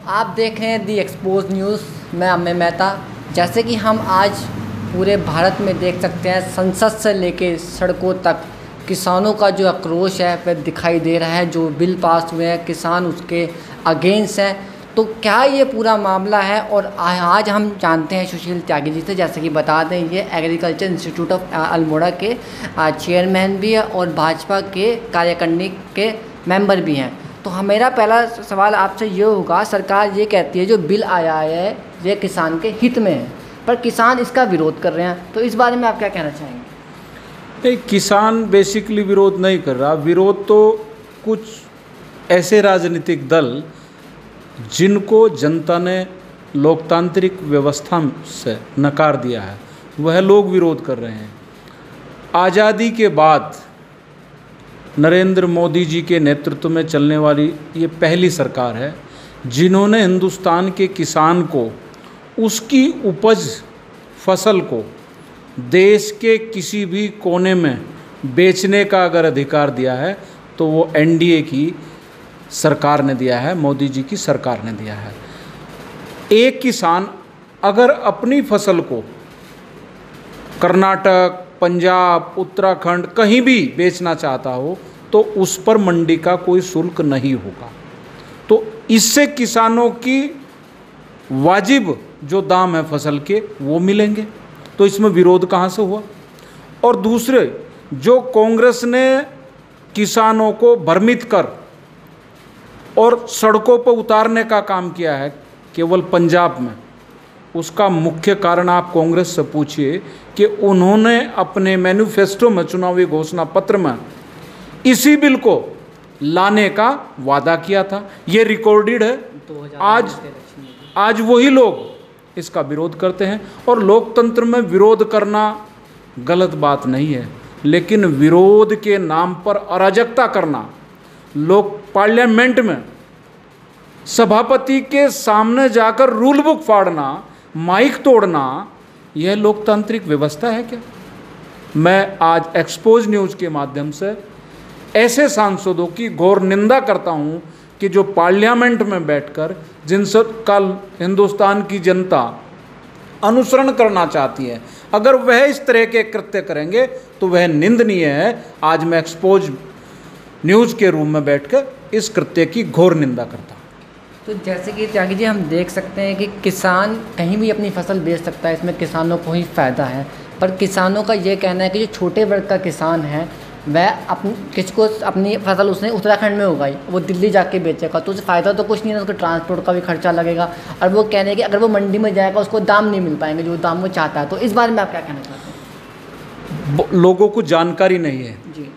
आप देख रहे हैं दी एक्सपोज न्यूज़। मैं अमय मेहता। जैसे कि हम आज पूरे भारत में देख सकते हैं, संसद से लेके सड़कों तक किसानों का जो आक्रोश है वह दिखाई दे रहा है। जो बिल पास हुए हैं किसान उसके अगेंस्ट हैं। तो क्या ये पूरा मामला है? और आज हम जानते हैं सुशील त्यागी जी से। जैसे कि बता दें, ये एग्रीकल्चर इंस्टीट्यूट ऑफ अल्मोड़ा के चेयरमैन भी है और भाजपा के कार्यकारिणी के मेंबर भी हैं। तो मेरा पहला सवाल आपसे ये होगा, सरकार ये कहती है जो बिल आया है ये किसान के हित में है, पर किसान इसका विरोध कर रहे हैं, तो इस बारे में आप क्या कहना चाहेंगे? नहीं, किसान बेसिकली विरोध नहीं कर रहा। विरोध तो कुछ ऐसे राजनीतिक दल जिनको जनता ने लोकतांत्रिक व्यवस्था से नकार दिया है, वह लोग विरोध कर रहे हैं। आज़ादी के बाद नरेंद्र मोदी जी के नेतृत्व में चलने वाली ये पहली सरकार है जिन्होंने हिंदुस्तान के किसान को उसकी उपज फसल को देश के किसी भी कोने में बेचने का अगर अधिकार दिया है तो वो एनडीए की सरकार ने दिया है, मोदी जी की सरकार ने दिया है। एक किसान अगर अपनी फसल को कर्नाटक, पंजाब, उत्तराखंड कहीं भी बेचना चाहता हो तो उस पर मंडी का कोई शुल्क नहीं होगा। तो इससे किसानों की वाजिब जो दाम है फसल के वो मिलेंगे। तो इसमें विरोध कहाँ से हुआ? और दूसरे, जो कांग्रेस ने किसानों को भ्रमित कर और सड़कों पर उतारने का काम किया है केवल पंजाब में, उसका मुख्य कारण आप कांग्रेस से पूछिए कि उन्होंने अपने मैनिफेस्टो में, चुनावी घोषणा पत्र में इसी बिल को लाने का वादा किया था। ये रिकॉर्डेड है। आज वही लोग इसका विरोध करते हैं। और लोकतंत्र में विरोध करना गलत बात नहीं है, लेकिन विरोध के नाम पर अराजकता करना, लोग पार्लियामेंट में सभापति के सामने जाकर रूल बुक फाड़ना, माइक तोड़ना, यह लोकतांत्रिक व्यवस्था है क्या? मैं आज एक्सपोज न्यूज़ के माध्यम से ऐसे सांसदों की घोर निंदा करता हूं कि जो पार्लियामेंट में बैठकर जिनसे कल हिंदुस्तान की जनता अनुसरण करना चाहती है, अगर वह इस तरह के कृत्य करेंगे तो वह निंदनीय है। आज मैं एक्सपोज न्यूज़ के रूम में बैठकर इस कृत्य की घोर निंदा करता हूँ। तो जैसे कि त्यागी जी, हम देख सकते हैं कि किसान कहीं भी अपनी फसल बेच सकता है, इसमें किसानों को ही फ़ायदा है। पर किसानों का ये कहना है कि जो छोटे वर्ग का किसान है वह किसको अपनी फसल उसने उत्तराखंड में उगाई, वो दिल्ली जाके बेचेगा तो उसे फ़ायदा तो कुछ नहीं है, उसको ट्रांसपोर्ट का भी खर्चा लगेगा। और वो कहने हैं कि अगर वो मंडी में जाएगा उसको दाम नहीं मिल पाएंगे जो दाम वो चाहता है। तो इस बारे में आप क्या कहना चाहते हैं? लोगों को जानकारी नहीं है जी।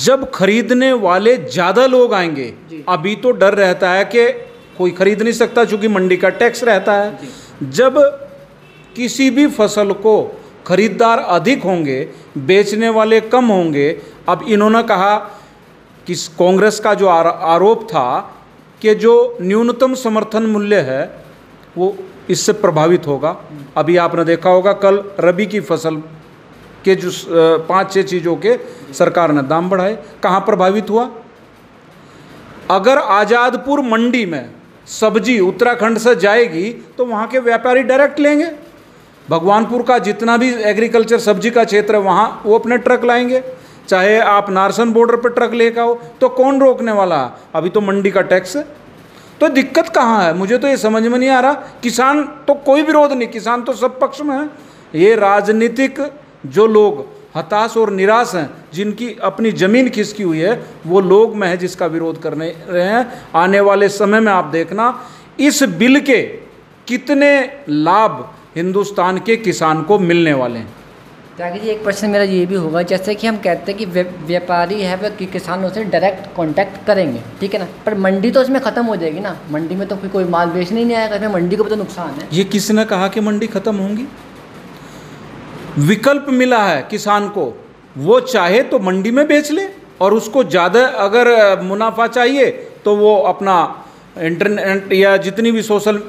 जब खरीदने वाले ज़्यादा लोग आएंगे, अभी तो डर रहता है कि कोई खरीद नहीं सकता चूँकि मंडी का टैक्स रहता है। जब किसी भी फसल को खरीदार अधिक होंगे, बेचने वाले कम होंगे। अब इन्होंने कहा कि कांग्रेस का जो आरोप था कि जो न्यूनतम समर्थन मूल्य है वो इससे प्रभावित होगा। अभी आपने देखा होगा कल रबी की फसल के जो 5-6 चीज़ों के सरकार ने दाम बढ़ाए, कहाँ प्रभावित हुआ? अगर आज़ादपुर मंडी में सब्जी उत्तराखंड से जाएगी तो वहाँ के व्यापारी डायरेक्ट लेंगे। भगवानपुर का जितना भी एग्रीकल्चर सब्जी का क्षेत्र है वहाँ वो अपने ट्रक लाएंगे। चाहे आप नारसन बॉर्डर पर ट्रक लेकर आओ तो कौन रोकने वाला है? अभी तो मंडी का टैक्स है। तो दिक्कत कहाँ है? मुझे तो ये समझ में नहीं आ रहा। किसान तो कोई विरोध नहीं, किसान तो सब पक्ष में है। ये राजनीतिक जो लोग हताश और निराश हैं, जिनकी अपनी ज़मीन खिसकी हुई है, वो लोग महज इसका विरोध करने रहे हैं। आने वाले समय में आप देखना इस बिल के कितने लाभ हिंदुस्तान के किसान को मिलने वाले हैं। त्यागी जी, एक प्रश्न मेरा ये भी होगा, जैसे कि हम कहते हैं कि व्यापारी है वह किसानों से डायरेक्ट कांटेक्ट करेंगे, ठीक है ना, पर मंडी तो इसमें ख़त्म हो जाएगी ना। मंडी में तो कोई माल बेचने ही नहीं आएगा, इसमें मंडी को भी तो नुकसान है। ये किसने कहा कि मंडी ख़त्म होंगी? विकल्प मिला है किसान को, वो चाहे तो मंडी में बेच ले और उसको ज़्यादा अगर मुनाफा चाहिए तो वो अपना इंटरनेट या जितनी भी सोशल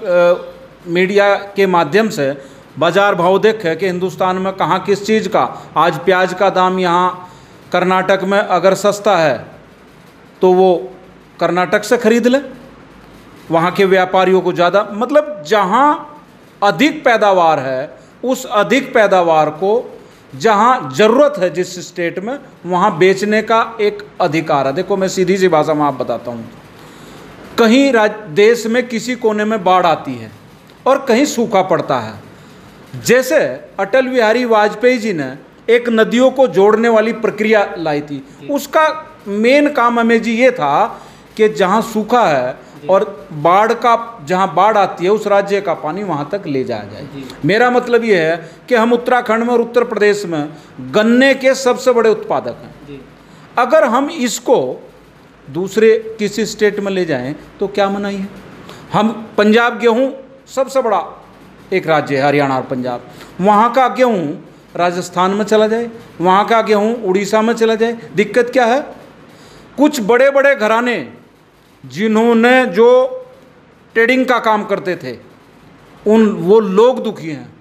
मीडिया के माध्यम से बाज़ार भाव देखे कि हिंदुस्तान में कहाँ किस चीज़ का, आज प्याज का दाम यहाँ कर्नाटक में अगर सस्ता है तो वो कर्नाटक से खरीद ले। वहाँ के व्यापारियों को ज़्यादा, मतलब जहाँ अधिक पैदावार है उस अधिक पैदावार को जहाँ ज़रूरत है जिस स्टेट में, वहाँ बेचने का एक अधिकार है। देखो मैं सीधी सी भाषा में आप बताता हूँ, कहीं देश में किसी कोने में बाढ़ आती है और कहीं सूखा पड़ता है। जैसे अटल बिहारी वाजपेयी जी ने एक नदियों को जोड़ने वाली प्रक्रिया लाई थी, उसका मेन काम हमें जी ये था कि जहाँ सूखा है और बाढ़ का, जहाँ बाढ़ आती है उस राज्य का पानी वहाँ तक ले जाया जाए। मेरा मतलब ये है कि हम उत्तराखंड में और उत्तर प्रदेश में गन्ने के सबसे बड़े उत्पादक हैं। अगर हम इसको दूसरे किसी स्टेट में ले जाएं तो क्या मनाही है। हम पंजाब गेहूँ सबसे बड़ा एक राज्य है, हरियाणा और पंजाब, वहाँ का गेहूँ राजस्थान में चला जाए, वहाँ का गेहूँ उड़ीसा में चला जाए, दिक्कत क्या है। कुछ बड़े बड़े घराने जिन्होंने जो ट्रेडिंग का काम करते थे वो लोग दुखी हैं,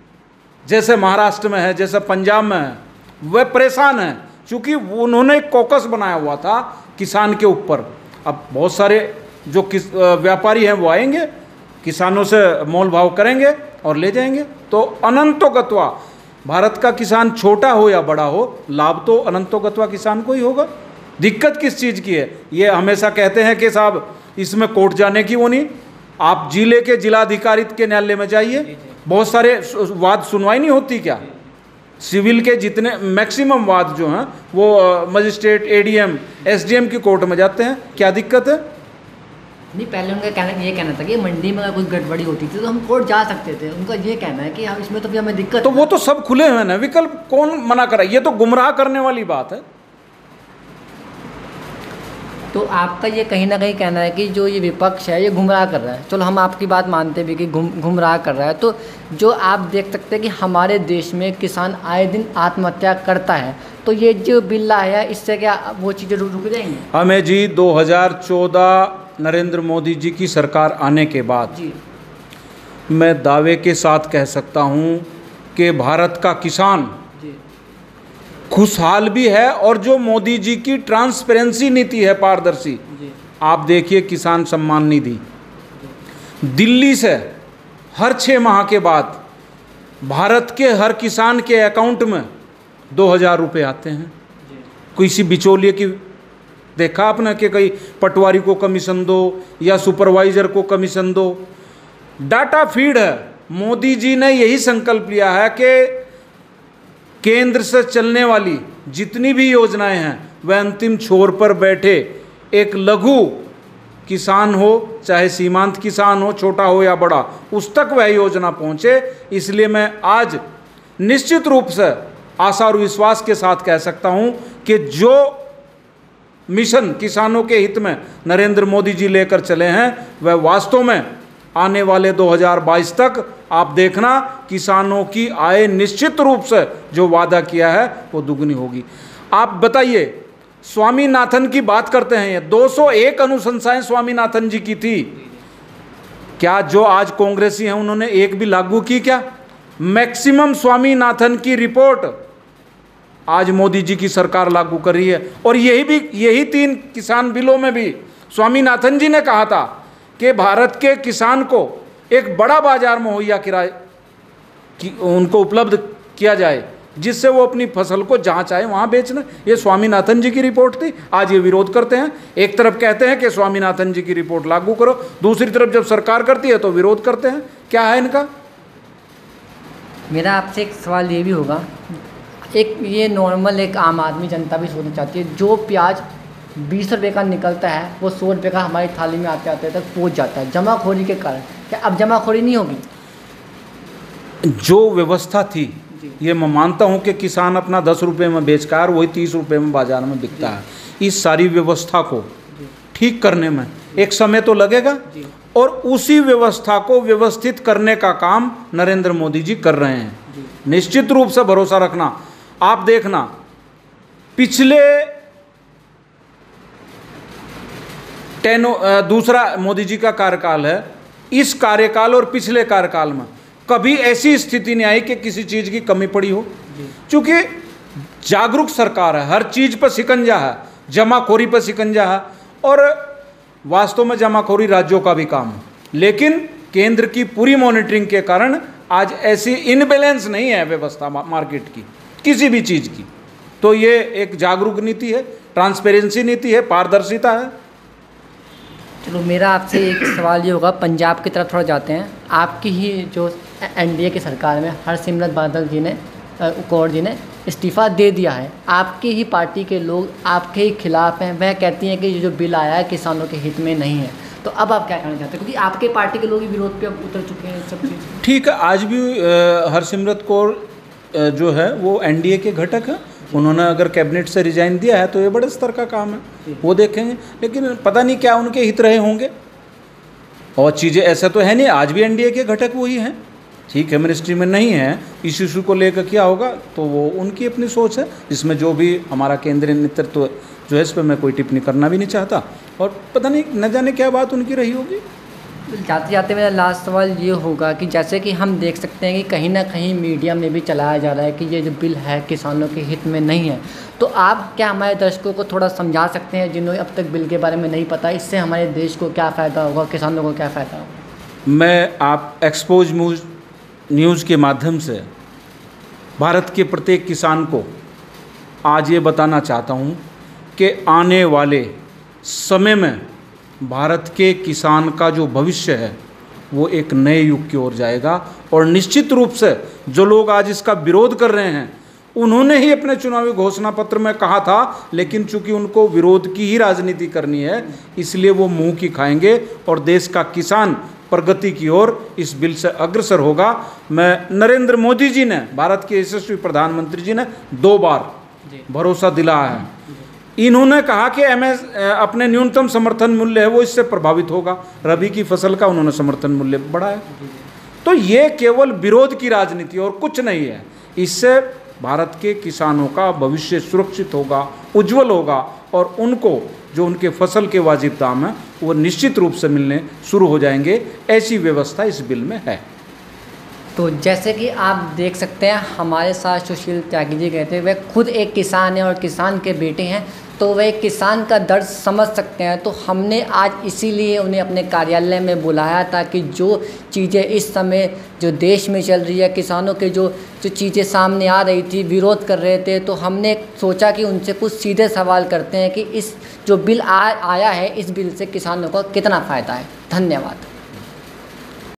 जैसे महाराष्ट्र में है, जैसे पंजाब में है, वह परेशान हैं क्योंकि उन्होंने एक कॉकस बनाया हुआ था किसान के ऊपर। अब बहुत सारे जो व्यापारी हैं वो आएंगे, किसानों से मोल भाव करेंगे और ले जाएंगे। तो अनंतो गत्वा भारत का किसान छोटा हो या बड़ा हो, लाभ तो अनंतो गत्वा किसान को ही होगा। दिक्कत किस चीज़ की है, ये हमेशा कहते हैं कि साहब इसमें कोर्ट जाने की वो नहीं, आप जिले के जिलाधिकारी के न्यायालय में जाइए, बहुत सारे वाद सुनवाई नहीं होती क्या। सिविल के जितने मैक्सिमम वाद जो हैं वो मजिस्ट्रेट, एडीएम, एसडीएम की कोर्ट में जाते हैं, क्या दिक्कत है। नहीं, पहले उनका ये कहना था कि मंडी में अगर कुछ गड़बड़ी होती थी तो हम कोर्ट जा सकते थे। उनका ये कहना है कि हम इसमें तो भी हमें दिक्कत, तो वो तो सब खुले हुए हैं, विकल्प कौन मना कर रहा है। ये तो गुमराह करने वाली बात है। तो आपका ये कहीं ना कहीं कहना है कि जो ये विपक्ष है ये गुमराह कर रहा है। चलो हम आपकी बात मानते भी कि गुमराह कर रहा है, तो जो आप देख सकते हैं कि हमारे देश में किसान आए दिन आत्महत्या करता है, तो ये जो बिल आया है इससे क्या वो चीज़ें रुक जाएंगी। हमें जी 2014 नरेंद्र मोदी जी की सरकार आने के बाद जी मैं दावे के साथ कह सकता हूँ कि भारत का किसान खुशहाल भी है, और जो मोदी जी की ट्रांसपेरेंसी नीति है, पारदर्शी, आप देखिए किसान सम्मान निधि दिल्ली से हर 6 माह के बाद भारत के हर किसान के अकाउंट में 2000 रुपये आते हैं। किसी बिचौलिए की देखा आपने कि कहीं पटवारी को कमीशन दो या सुपरवाइजर को कमीशन दो, डाटा फीड है। मोदी जी ने यही संकल्प लिया है कि केंद्र से चलने वाली जितनी भी योजनाएं हैं वह अंतिम छोर पर बैठे एक लघु किसान हो, चाहे सीमांत किसान हो, छोटा हो या बड़ा, उस तक वह योजना पहुंचे। इसलिए मैं आज निश्चित रूप से आशा और विश्वास के साथ कह सकता हूं कि जो मिशन किसानों के हित में नरेंद्र मोदी जी लेकर चले हैं वह वास्तव में आने वाले 2022 तक आप देखना किसानों की आय निश्चित रूप से जो वादा किया है वो दुगनी होगी। आप बताइए, स्वामीनाथन की बात करते हैं, ये 201 अनुशंसाएं स्वामीनाथन जी की थी, क्या जो आज कांग्रेसी हैं उन्होंने एक भी लागू की क्या। मैक्सिमम स्वामीनाथन की रिपोर्ट आज मोदी जी की सरकार लागू कर रही है। और यही 3 किसान बिलों में भी स्वामीनाथन जी ने कहा था कि भारत के किसान को एक बड़ा बाजार मुहैया किराए की उनको उपलब्ध किया जाए, जिससे वो अपनी फसल को जहाँ चाहे वहाँ बेचना। ये स्वामीनाथन जी की रिपोर्ट थी। आज ये विरोध करते हैं, एक तरफ कहते हैं कि स्वामीनाथन जी की रिपोर्ट लागू करो, दूसरी तरफ जब सरकार करती है तो विरोध करते हैं। क्या है इनका। मेरा आपसे एक सवाल ये भी होगा, एक ये नॉर्मल एक आम आदमी जनता भी सोचना चाहती है, जो प्याज 20 रुपये का निकलता है वो 100 रुपये का हमारी थाली में आते आते तक पहुंच जाता है जमाखोरी के कारण, क्या अब जमाखोरी नहीं होगी। जो व्यवस्था थी, ये मैं मानता हूं कि किसान अपना 10 रुपये में बेचकर वही 30 रुपये में बाजार में बिकता है। इस सारी व्यवस्था को ठीक करने में एक समय तो लगेगा, और उसी व्यवस्था को व्यवस्थित करने का काम नरेंद्र मोदी जी कर रहे हैं। निश्चित रूप से भरोसा रखना। आप देखना, पिछले दूसरा मोदी जी का कार्यकाल है, इस कार्यकाल और पिछले कार्यकाल में कभी ऐसी स्थिति नहीं आई कि किसी चीज़ की कमी पड़ी हो, क्योंकि जागरूक सरकार है, हर चीज़ पर शिकंजा है, जमाखोरी पर शिकंजा है। और वास्तव में जमाखोरी राज्यों का भी काम है, लेकिन केंद्र की पूरी मॉनिटरिंग के कारण आज ऐसी इनबैलेंस नहीं है व्यवस्था मार्केट की किसी भी चीज़ की। तो ये एक जागरूक नीति है, ट्रांसपेरेंसी नीति है, पारदर्शिता है। चलो मेरा आपसे एक सवाल ये होगा, पंजाब की तरफ थोड़ा जाते हैं। आपकी ही जो एनडीए की सरकार में हरसिमरत बादल जी ने कौर जी ने इस्तीफ़ा दे दिया है। आपकी ही पार्टी के लोग आपके ही खिलाफ हैं, वह कहती हैं कि ये जो बिल आया है किसानों के हित में नहीं है। तो अब आप क्या कहना चाहते हैं, क्योंकि आपके पार्टी के लोग ही विरोध पे अब उतर चुके हैं सब चीज़। ठीक है, आज भी हरसिमरत कौर जो है वो एनडीए के घटक हैं। उन्होंने अगर कैबिनेट से रिजाइन दिया है तो ये बड़े स्तर का काम है, वो देखेंगे। लेकिन पता नहीं क्या उनके हित रहे होंगे और चीज़ें ऐसा तो है नहीं, आज भी एनडीए के घटक वही हैं। ठीक है, मिनिस्ट्री में नहीं है, इस इशू को लेकर क्या होगा तो वो उनकी अपनी सोच है। इसमें जो भी हमारा केंद्रीय नेतृत्व जो है इस पर मैं कोई टिप्पणी करना भी नहीं चाहता, और पता नहीं न जाने क्या बात उनकी रही होगी। जाते जाते मेरा लास्ट सवाल ये होगा कि जैसे कि हम देख सकते हैं कि कहीं ना कहीं मीडिया में भी चलाया जा रहा है कि ये जो बिल है किसानों के हित में नहीं है। तो आप क्या हमारे दर्शकों को थोड़ा समझा सकते हैं जिन्होंने अब तक बिल के बारे में नहीं पता, इससे हमारे देश को क्या फ़ायदा होगा, किसानों को क्या फ़ायदा होगा? मैं आप एक्सपोज न्यूज़ के माध्यम से भारत के प्रत्येक किसान को आज ये बताना चाहता हूँ कि आने वाले समय में भारत के किसान का जो भविष्य है वो एक नए युग की ओर जाएगा। और निश्चित रूप से जो लोग आज इसका विरोध कर रहे हैं उन्होंने ही अपने चुनावी घोषणा पत्र में कहा था, लेकिन चूंकि उनको विरोध की ही राजनीति करनी है इसलिए वो मुंह की खाएंगे और देश का किसान प्रगति की ओर इस बिल से अग्रसर होगा। मैं नरेंद्र मोदी जी ने, भारत के यशस्वी प्रधानमंत्री जी ने 2 बार भरोसा दिलाया है। इन्होंने कहा कि अपने न्यूनतम समर्थन मूल्य है वो इससे प्रभावित होगा। रबी की फसल का उन्होंने समर्थन मूल्य बढ़ाया। तो ये केवल विरोध की राजनीति और कुछ नहीं है। इससे भारत के किसानों का भविष्य सुरक्षित होगा, उज्जवल होगा, और उनको जो उनके फसल के वाजिब दाम हैं वो निश्चित रूप से मिलने शुरू हो जाएंगे। ऐसी व्यवस्था इस बिल में है। तो जैसे कि आप देख सकते हैं हमारे साथ सुशील त्यागी जी कहते हैं, वह खुद एक किसान हैं और किसान के बेटे हैं, तो वह किसान का दर्द समझ सकते हैं। तो हमने आज इसीलिए उन्हें अपने कार्यालय में बुलाया ताकि जो चीज़ें इस समय जो देश में चल रही है, किसानों के जो चीज़ें सामने आ रही थी, विरोध कर रहे थे, तो हमने सोचा कि उनसे कुछ सीधे सवाल करते हैं कि इस जो बिल आया है इस बिल से किसानों को कितना फ़ायदा है। धन्यवाद।